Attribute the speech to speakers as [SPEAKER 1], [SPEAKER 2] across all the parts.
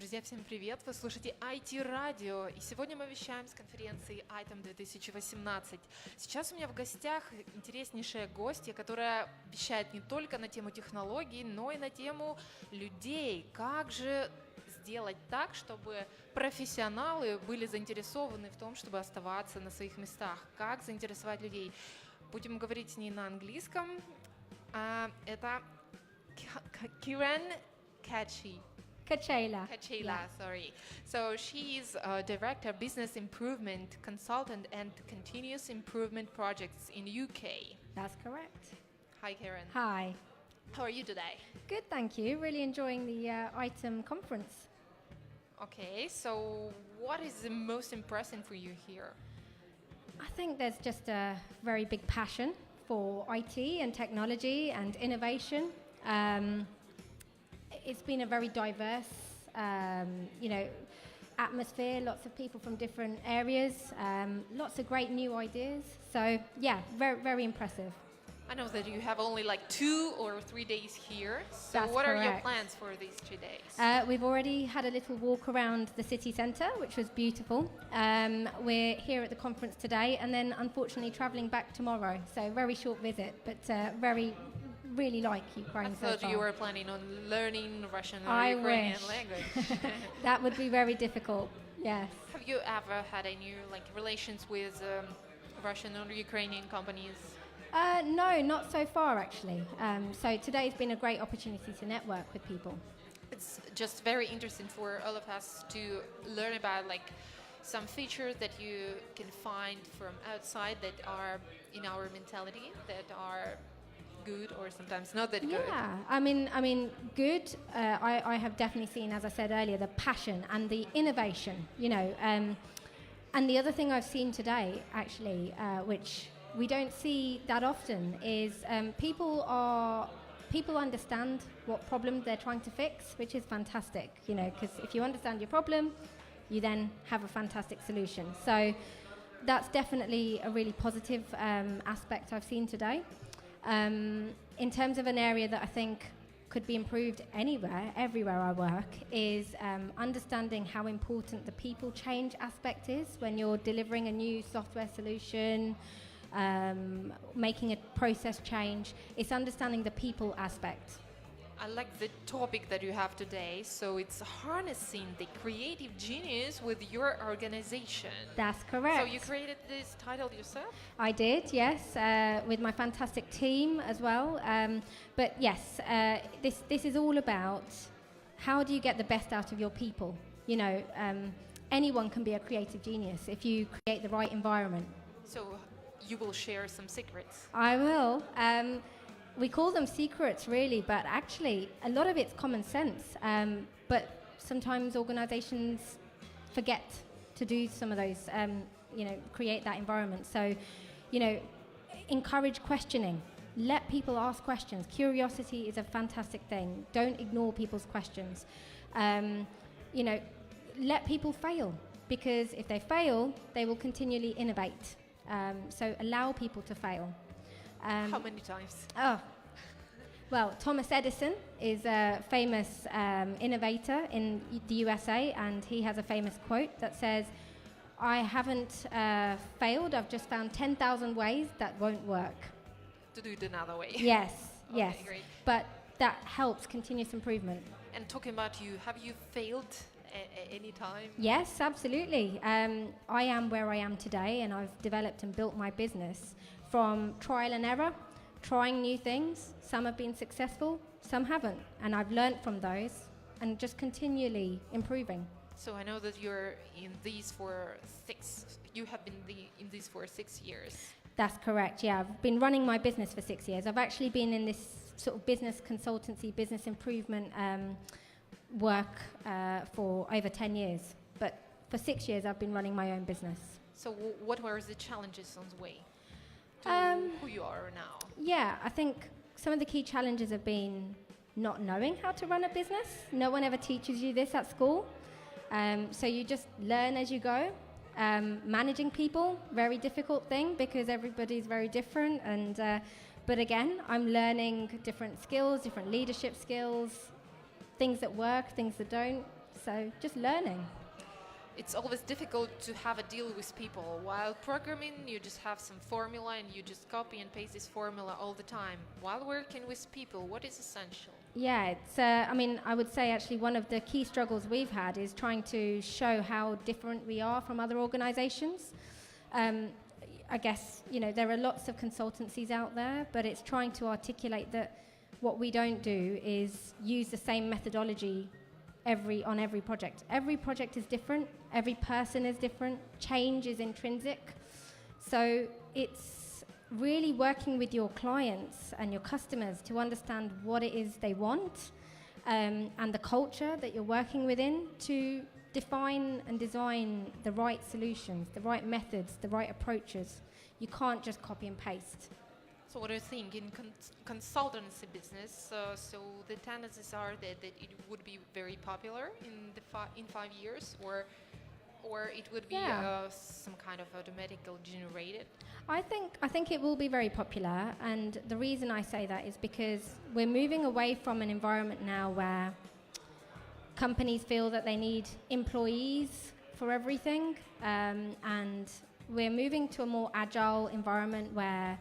[SPEAKER 1] Друзья, всем привет! Вы слушаете IT-радио, и сегодня мы вещаем с конференции ITEM 2018. Сейчас у меня в гостях интереснейшая гостья, которая вещает не только на тему технологий, но и на тему людей. Как же сделать так, чтобы профессионалы были заинтересованы в том, чтобы оставаться на своих местах? Как заинтересовать людей? Будем говорить с ней на английском. Это Kiran
[SPEAKER 2] Kachela.
[SPEAKER 1] Kachela,
[SPEAKER 2] Yeah.
[SPEAKER 1] sorry. So she is a director of business improvement consultant and continuous improvement projects in UK.
[SPEAKER 2] That's correct.
[SPEAKER 1] Hi, Kiran.
[SPEAKER 2] Hi.
[SPEAKER 1] How are you today?
[SPEAKER 2] Good, thank you. Really enjoying the ITEM conference.
[SPEAKER 1] Okay, so what is the most impressive for you here?
[SPEAKER 2] I think there's just a very big passion for IT and technology and innovation. It's been a very diverse, atmosphere, lots of people from different areas, lots of great new ideas. So, yeah, very, very impressive.
[SPEAKER 1] I know that you have only like 2 or 3 days here. So
[SPEAKER 2] That's
[SPEAKER 1] what are your
[SPEAKER 2] correct.
[SPEAKER 1] plans for these 2 days?
[SPEAKER 2] We've already had a little walk around the city centre, which was beautiful. We're here at the conference today and then unfortunately travelling back tomorrow. So very short visit, but really like Ukraine so
[SPEAKER 1] I thought
[SPEAKER 2] far.
[SPEAKER 1] you were planning on learning Russian or Ukrainian language.
[SPEAKER 2] That would be very difficult, yes.
[SPEAKER 1] Have you ever had any relations with Russian or Ukrainian companies?
[SPEAKER 2] No, not so far actually. So today's been a great opportunity to network with people.
[SPEAKER 1] It's just very interesting for all of us to learn about some features that you can find from outside that are in our mentality, that are good or sometimes not that good.
[SPEAKER 2] Yeah, I mean, good. I have definitely seen, as I said earlier, the passion and the innovation. And the other thing I've seen today, actually, which we don't see that often, is people understand what problem they're trying to fix, which is fantastic. Because if you understand your problem, you then have a fantastic solution. So that's definitely a really positive aspect I've seen today. In terms of an area that I think could be improved everywhere I work, is understanding how important the people change aspect is when you're delivering a new software solution, making a process change. It's understanding the people aspect.
[SPEAKER 1] I like the topic that you have today. So it's harnessing the creative genius with your organization.
[SPEAKER 2] That's correct.
[SPEAKER 1] So you created this title yourself?
[SPEAKER 2] I did, yes, with my fantastic team as well. But yes, this is all about how do you get the best out of your people. Anyone can be a creative genius if you create the right environment.
[SPEAKER 1] So you will share some secrets.
[SPEAKER 2] I will. We call them secrets, really, but actually a lot of it's common sense. But sometimes organizations forget to do some of those, create that environment. So, encourage questioning. Let people ask questions. Curiosity is a fantastic thing. Don't ignore people's questions. Let people fail, because if they fail, they will continually innovate. So allow people to fail.
[SPEAKER 1] How many times?
[SPEAKER 2] Well, Thomas Edison is a famous innovator in the USA, and he has a famous quote that says, "I haven't failed, I've just found 10,000 ways that won't work."
[SPEAKER 1] To do it another way.
[SPEAKER 2] Yes,
[SPEAKER 1] Okay,
[SPEAKER 2] yes.
[SPEAKER 1] great.
[SPEAKER 2] But that helps continuous improvement.
[SPEAKER 1] And talking about you, have you failed any time?
[SPEAKER 2] Yes, absolutely. I am where I am today, and I've developed and built my business from trial and error, trying new things. Some have been successful, some haven't, and I've learned from those and just continually improving.
[SPEAKER 1] So I know that you're in these for you have been in these for 6 years.
[SPEAKER 2] That's correct, yeah. I've been running my business for 6 years. I've actually been in this sort of business consultancy, business improvement work for over 10 years. But for 6 years, I've been running my own business.
[SPEAKER 1] So what were the challenges on the way to who you are now?
[SPEAKER 2] Yeah, I think some of the key challenges have been not knowing how to run a business. No one ever teaches you this at school. So you just learn as you go. Managing people, very difficult thing because everybody's very different. But again, I'm learning different skills, different leadership skills, things that work, things that don't. So just learning.
[SPEAKER 1] It's always difficult to have a deal with people. While programming, you just have some formula and you just copy and paste this formula all the time. While working with people, what is essential?
[SPEAKER 2] Yeah, it's. I mean, I would say actually one of the key struggles we've had is trying to show how different we are from other organisations. I guess there are lots of consultancies out there, but it's trying to articulate that what we don't do is use the same methodology on every project. Every project is different. Every person is different. Change is intrinsic. So it's really working with your clients and your customers to understand what it is they want, and the culture that you're working within to define and design the right solutions, the right methods, the right approaches. You can't just copy and paste.
[SPEAKER 1] So what do you think in consultancy business? So the tendencies are that it would be very popular in 5 years, or it would be some kind of automatically generated?
[SPEAKER 2] I think it will be very popular, and the reason I say that is because we're moving away from an environment now where companies feel that they need employees for everything, and we're moving to a more agile environment where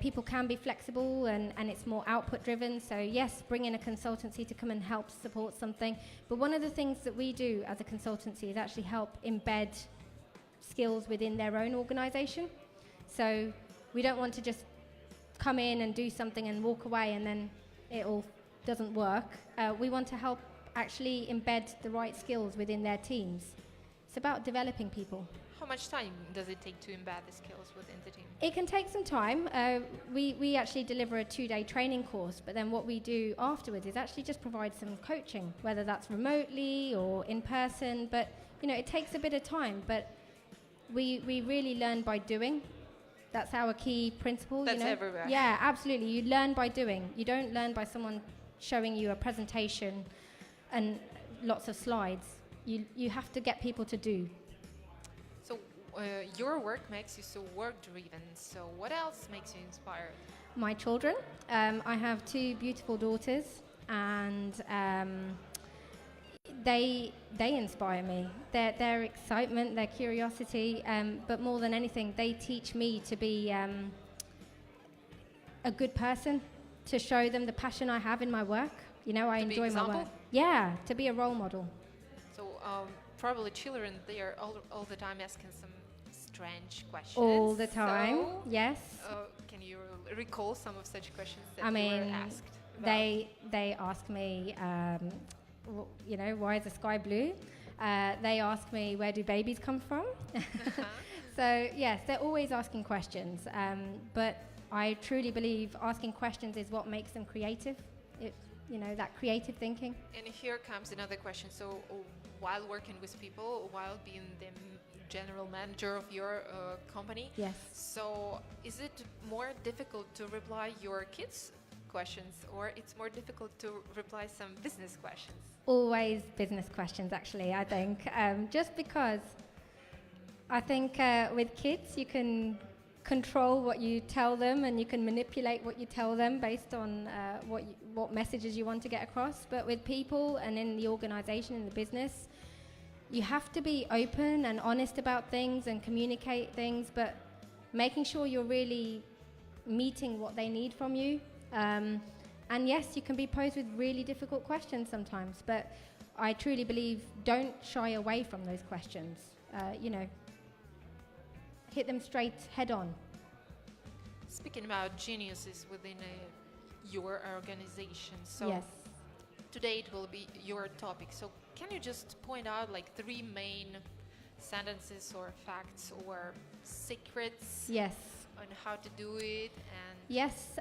[SPEAKER 2] people can be flexible and it's more output driven. So yes, bring in a consultancy to come and help support something. But one of the things that we do as a consultancy is actually help embed skills within their own organization. So we don't want to just come in and do something and walk away and then it all doesn't work. We want to help actually embed the right skills within their teams. It's about developing people.
[SPEAKER 1] How much time does it take to embed the skills within the team?
[SPEAKER 2] It can take some time. We actually deliver a 2-day training course, but then what we do afterwards is actually just provide some coaching, whether that's remotely or in person. But it takes a bit of time, but we really learn by doing. That's our key principle.
[SPEAKER 1] That's everywhere.
[SPEAKER 2] Yeah, absolutely. You learn by doing. You don't learn by someone showing you a presentation and lots of slides. You have to get people to do.
[SPEAKER 1] So your work makes you so work-driven. So what else makes you inspired?
[SPEAKER 2] My children. I have 2 beautiful daughters, and they inspire me. Their excitement, their curiosity, but more than anything, they teach me to be a good person, to show them the passion I have in my work. I enjoy my work. Yeah, to be a role model.
[SPEAKER 1] So probably children, they are all the time asking some strange questions.
[SPEAKER 2] All the time,
[SPEAKER 1] so,
[SPEAKER 2] yes.
[SPEAKER 1] Can you recall some of such questions that
[SPEAKER 2] I mean,
[SPEAKER 1] you were asked about?
[SPEAKER 2] They ask me, why is the sky blue? They ask me, where do babies come from? So yes, they're always asking questions. But I truly believe asking questions is what makes them creative. That creative thinking.
[SPEAKER 1] And here comes another question. So while working with people, while being the general manager of your company,
[SPEAKER 2] yes.
[SPEAKER 1] So is it more difficult to reply your kids' questions, or it's more difficult to reply some business questions?
[SPEAKER 2] Always business questions, actually, I think. Just because I think with kids you can control what you tell them and you can manipulate what you tell them based on what messages you want to get across. But with people and in the organization, in the business, you have to be open and honest about things and communicate things, but making sure you're really meeting what they need from you. And yes, you can be posed with really difficult questions sometimes, but I truly believe don't shy away from those questions. Hit them straight head on.
[SPEAKER 1] Speaking about geniuses within your organization, so
[SPEAKER 2] yes.
[SPEAKER 1] Today it will be your topic. So can you just point out 3 main sentences or facts or secrets?
[SPEAKER 2] Yes.
[SPEAKER 1] On how to do it? And
[SPEAKER 2] yes.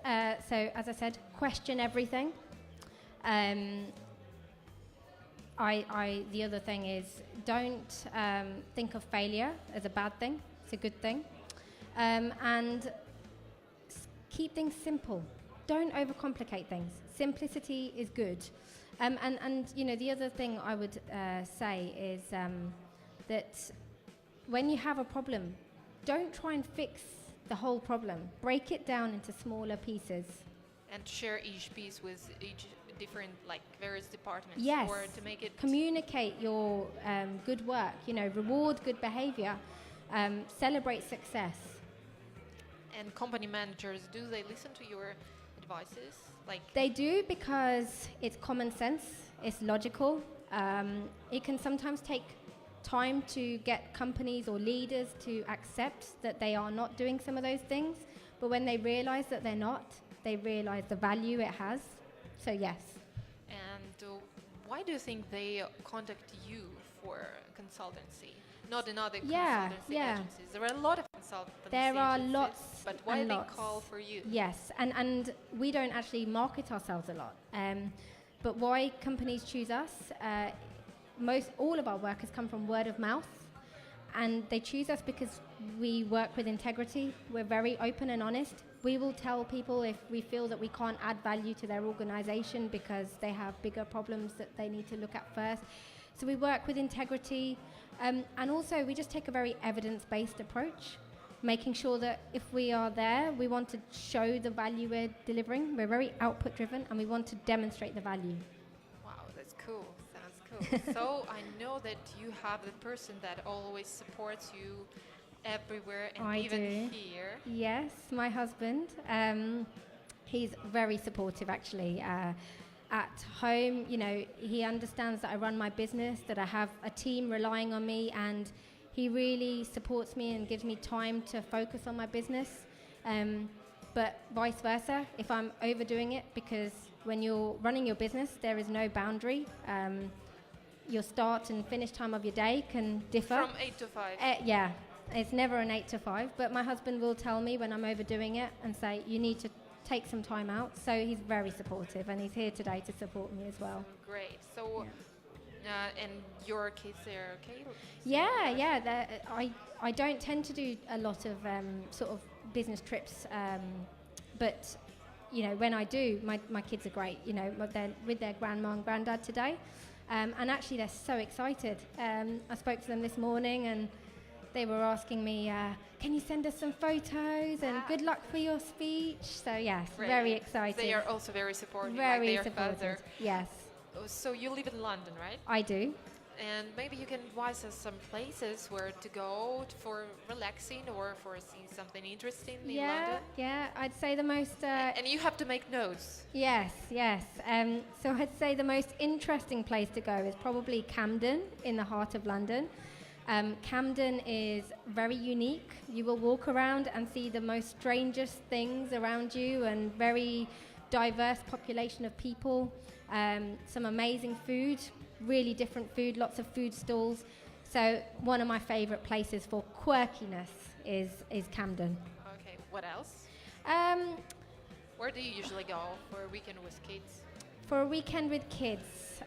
[SPEAKER 2] So as I said, question everything. The other thing is don't think of failure as a bad thing. It's a good thing. And keep things simple. Don't overcomplicate things. Simplicity is good. And the other thing I would say is that when you have a problem, don't try and fix the whole problem. Break it down into smaller pieces.
[SPEAKER 1] And share each piece with each different, like various departments,
[SPEAKER 2] Yes.
[SPEAKER 1] or to make it
[SPEAKER 2] Communicate your good work, reward good behavior, celebrate success.
[SPEAKER 1] And company managers, do they listen to your advices? Like
[SPEAKER 2] They do because it's common sense, it's logical. It can sometimes take time to get companies or leaders to accept that they are not doing some of those things, but when they realize that they're not, they realize the value it has. So yes.
[SPEAKER 1] And why do you think they contact you for consultancy, not in other consultancy agencies? There are a lot of consultancy
[SPEAKER 2] There are
[SPEAKER 1] agencies,
[SPEAKER 2] lots,
[SPEAKER 1] but why
[SPEAKER 2] and
[SPEAKER 1] they
[SPEAKER 2] lots.
[SPEAKER 1] call for you?
[SPEAKER 2] Yes, and we don't actually market ourselves a lot. But why companies choose us? All of our work has come from word of mouth, and they choose us because we work with integrity. We're very open and honest. We will tell people if we feel that we can't add value to their organization because they have bigger problems that they need to look at first. So we work with integrity, and also we just take a very evidence-based approach, making sure that if we are there, we want to show the value we're delivering. We're very output-driven, and we want to demonstrate the value.
[SPEAKER 1] Wow, that's cool. Sounds cool. So I know that you have the person that always supports you everywhere and even here.
[SPEAKER 2] Yes, my husband. He's very supportive, actually. At home, he understands that I run my business, that I have a team relying on me, and he really supports me and gives me time to focus on my business. But vice versa, if I'm overdoing it, because when you're running your business, there is no boundary. Your start and finish time of your day can differ.
[SPEAKER 1] From 8 to 5.
[SPEAKER 2] Yeah, it's never an 8 to 5, but my husband will tell me when I'm overdoing it and say, you need to take some time out. So he's very supportive, and he's here today to support me as well.
[SPEAKER 1] Great. So, and your kids, they're okay?
[SPEAKER 2] Yeah. I don't tend to do a lot of sort of business trips, but when I do, my kids are great. They're with their grandma and granddad today, and actually they're so excited. I spoke to them this morning, and they were asking me, can you send us some photos and good luck for your speech? So yes,
[SPEAKER 1] Great.
[SPEAKER 2] Very excited.
[SPEAKER 1] They are also very supportive,
[SPEAKER 2] Very
[SPEAKER 1] like their
[SPEAKER 2] supportive.
[SPEAKER 1] father.
[SPEAKER 2] Yes.
[SPEAKER 1] So you live in London, right?
[SPEAKER 2] I do.
[SPEAKER 1] And maybe you can advise us some places where to go for relaxing or for seeing something interesting in London.
[SPEAKER 2] Yeah, I'd say the most...
[SPEAKER 1] and you have to make notes.
[SPEAKER 2] Yes. So I'd say the most interesting place to go is probably Camden, in the heart of London. Camden is very unique. You will walk around and see the most strangest things around you, and very diverse population of people. Some amazing food, really different food, lots of food stalls. So one of my favorite places for quirkiness is Camden.
[SPEAKER 1] Okay, what else? Where do you usually go for a weekend with kids?
[SPEAKER 2] For a weekend with kids,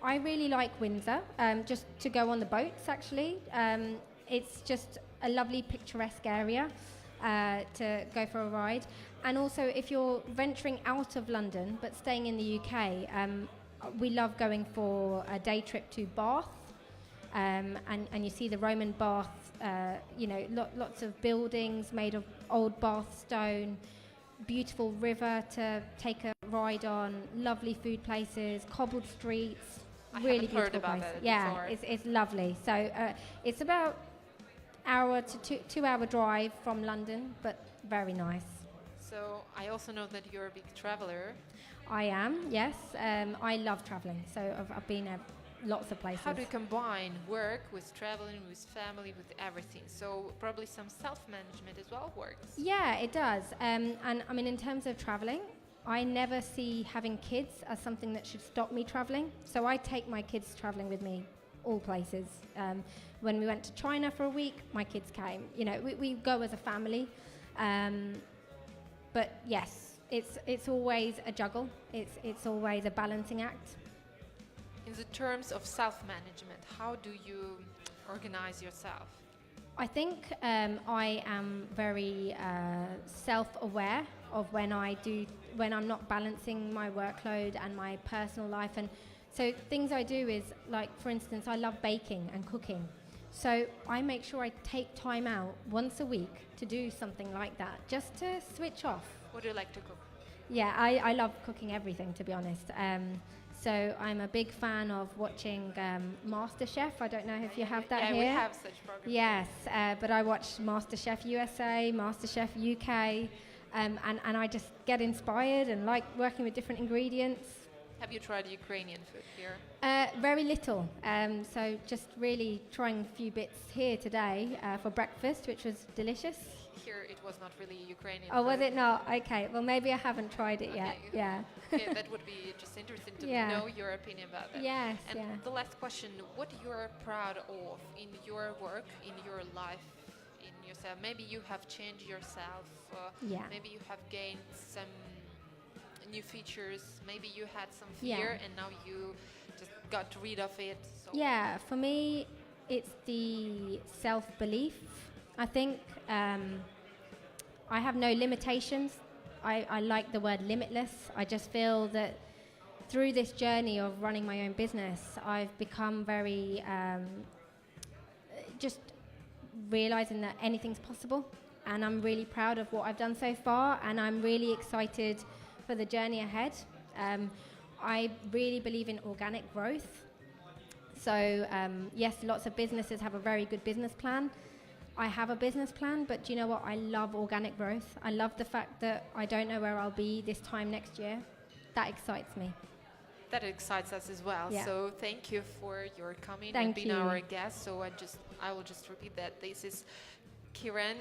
[SPEAKER 2] I really like Windsor, just to go on the boats, actually. It's just a lovely picturesque area to go for a ride. And also, if you're venturing out of London but staying in the UK, we love going for a day trip to Bath. And you see the Roman bath, lots of buildings made of old Bath stone, beautiful river to take a ride on, lovely food places, cobbled streets, really beautiful
[SPEAKER 1] heard about
[SPEAKER 2] place.
[SPEAKER 1] It
[SPEAKER 2] it's lovely. So it's about hour to 2 hour drive from London, but very nice.
[SPEAKER 1] So I also know that you're a big traveler.
[SPEAKER 2] I am, yes. I love traveling, so I've been lots of places.
[SPEAKER 1] How do you combine work with traveling, with family, with everything? So probably some self-management as well works.
[SPEAKER 2] Yeah, it does. And I mean, in terms of traveling, I never see having kids as something that should stop me traveling. So I take my kids traveling with me all places. When we went to China for a week, my kids came. We go as a family. But yes, it's always a juggle. It's always a balancing act.
[SPEAKER 1] In the terms of self-management, how do you organize yourself?
[SPEAKER 2] I think I am very self-aware of when I'm not balancing my workload and my personal life. And so things I do is, like, for instance, I love baking and cooking. So I make sure I take time out once a week to do something like that, just to switch off.
[SPEAKER 1] What do you like to cook?
[SPEAKER 2] Yeah, I love cooking everything, to be honest. So I'm a big fan of watching MasterChef. I don't know if you have that
[SPEAKER 1] yeah,
[SPEAKER 2] here.
[SPEAKER 1] we have such programs.
[SPEAKER 2] Yes, but I watch MasterChef USA, MasterChef UK, and I just get inspired and like working with different ingredients.
[SPEAKER 1] Have you tried Ukrainian food here?
[SPEAKER 2] Very little. So just really trying a few bits here today for breakfast, which was delicious.
[SPEAKER 1] Here it was not really Ukrainian
[SPEAKER 2] Oh,
[SPEAKER 1] food.
[SPEAKER 2] was it not? Okay, well maybe I haven't tried it yet.
[SPEAKER 1] Okay.
[SPEAKER 2] Yeah.
[SPEAKER 1] Okay, that would be just interesting to
[SPEAKER 2] Yeah.
[SPEAKER 1] know your opinion about that.
[SPEAKER 2] Yes,
[SPEAKER 1] And
[SPEAKER 2] yeah.
[SPEAKER 1] the last question, what you're proud of in your work, in your life, in yourself? Maybe you have changed yourself.
[SPEAKER 2] Yeah.
[SPEAKER 1] Maybe you have gained some new features. Maybe you had some
[SPEAKER 2] Yeah.
[SPEAKER 1] fear and now you just got rid of it. So
[SPEAKER 2] Yeah, for me, it's the self-belief. I think I have no limitations. I like the word limitless. I just feel that through this journey of running my own business, I've become very just realizing that anything's possible. And I'm really proud of what I've done so far, and I'm really excited for the journey ahead. I really believe in organic growth. So yes, lots of businesses have a very good business plan. I have a business plan, but do you know what? I love organic growth. I love the fact that I don't know where I'll be this time next year. That excites me.
[SPEAKER 1] that excites us as well.
[SPEAKER 2] Yeah.
[SPEAKER 1] So thank you for your coming
[SPEAKER 2] Thank
[SPEAKER 1] and being
[SPEAKER 2] you.
[SPEAKER 1] our guest. So I will just repeat that this is Kiran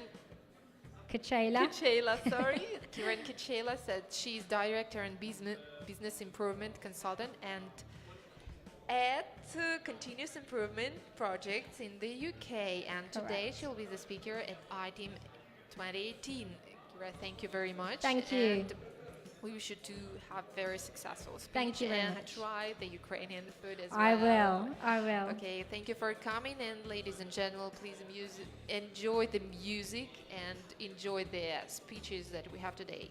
[SPEAKER 2] Kachela.
[SPEAKER 1] Kachela, sorry. Kiran Kachela said she's director and business improvement consultant and at continuous improvement projects in the UK. And today
[SPEAKER 2] Correct.
[SPEAKER 1] she'll be the speaker at ITIM 2018. Kira, thank you very much.
[SPEAKER 2] Thank you.
[SPEAKER 1] And we wish you to have very successful speech
[SPEAKER 2] Thank you very
[SPEAKER 1] and
[SPEAKER 2] much.
[SPEAKER 1] try the Ukrainian food as well.
[SPEAKER 2] I will.
[SPEAKER 1] Okay, thank you for coming, and ladies and gentlemen, please enjoy the music and enjoy the speeches that we have today.